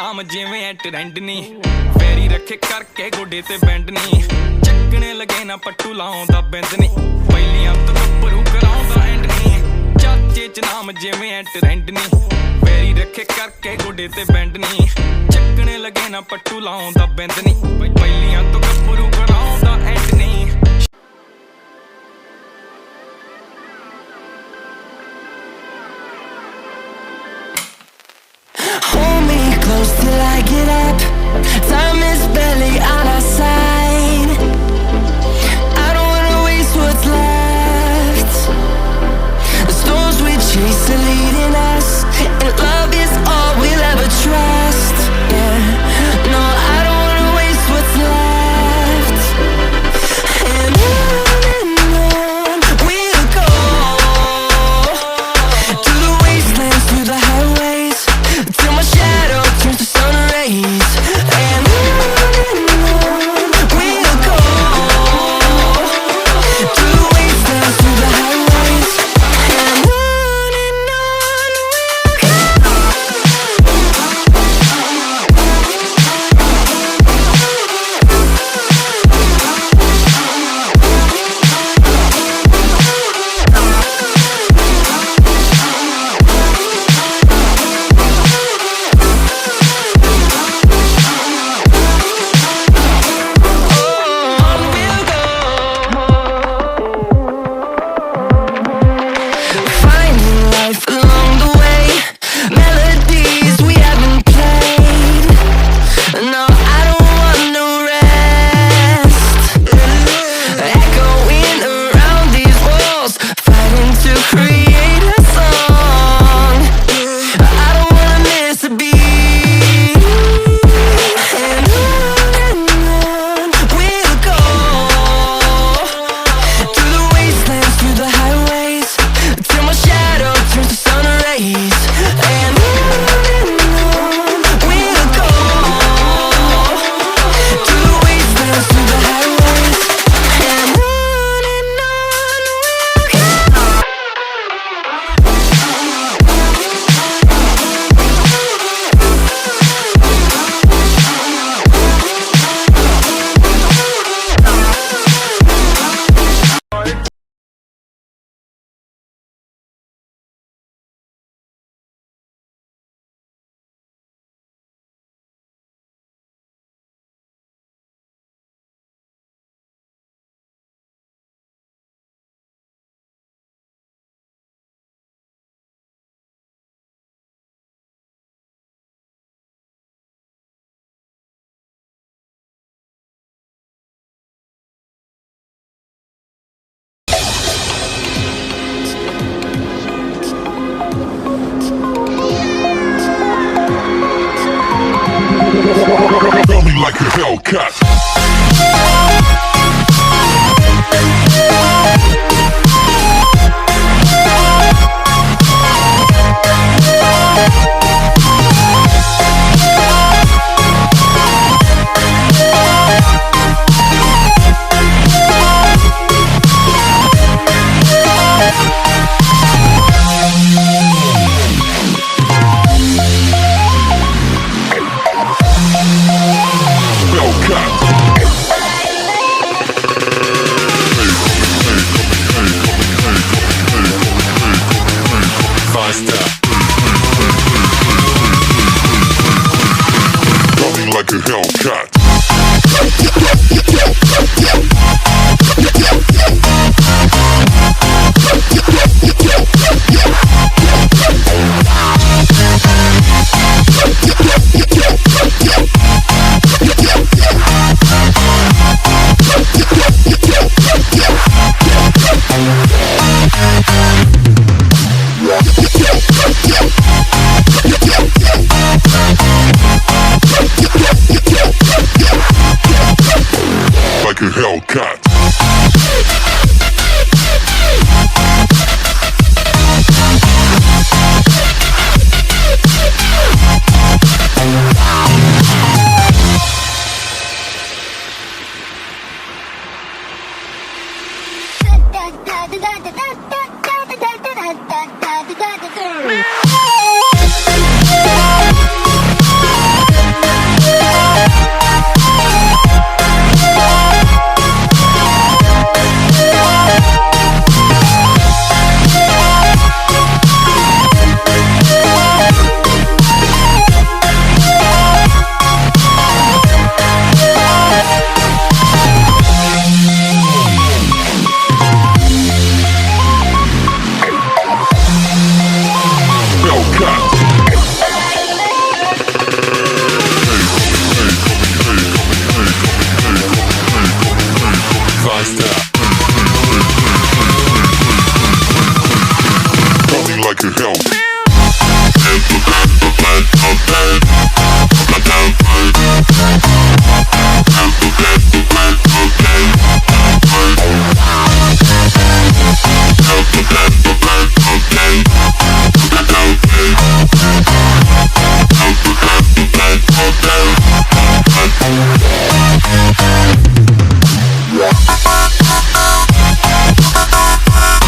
ਨਾਮ ਜਿਵੇਂ ਐ ਟ੍ਰੈਂਡ ਨੀ ਫੇਰੀ ਰੱਖੇ ਕਰਕੇ ਗੋਡੇ ਤੇ ਬੈਂਡ ਨੀ ਚੱਕਣੇ ਲਗੇ ਨਾ ਪੱਟੂ ਲਾਉਂਦਾ ਬਿੰਦ ਨੀ ਪਹਿਲੀਆਂ ਤੋਂ ਗੱਭਰੂ ਕਰਾਉਂਦਾ ਐਂਡ ਨੀ ਚਾਚੇ ਚ ਨਾਮ ਜਿਵੇਂ ਐ ਟ੍ਰੈਂਡ ਨੀ ਫੇਰੀ ਰੱਖੇ ਕਰਕੇ ਗੋਡੇ ਤੇ ਬੈਂਡ ਨੀ ਚੱਕਣੇ ਲਗੇ ਨਾ ਪੱਟੂ ਲਾਉਂਦਾ ਬਿੰਦ ਨੀ ਪਹਿਲੀਆਂ ਤੋਂ ਗੱਭਰੂ ਕਰਾਉਂਦਾ ਐਂਡ ਨੀ Close till I get up. Time is barely on our side. I don't wanna waste what's left. The storms we chase are leading us, and love is all we'll ever trust. Yeah, no, I don't wanna waste what's left. And on we'll go, through the wastelands, through the highways, till my shadow turns to sun rays. And on we'll go, through the wastelands, through the highways. And on we'll go. Finding life along the way, melodies we haven't played. No, I don't want no rest. Echoing around these walls, fighting to create a song. I don't wanna miss a beat. And on we'll go, through the wastelands, through the highways, till my shadow turns to sun rays. And on we'll go, through the wastelands, through the highways. And on we'll go. Tell me like a Hellcat. Faster. Coming like a Hellcat. Like a Hellcat. like a Hellcat.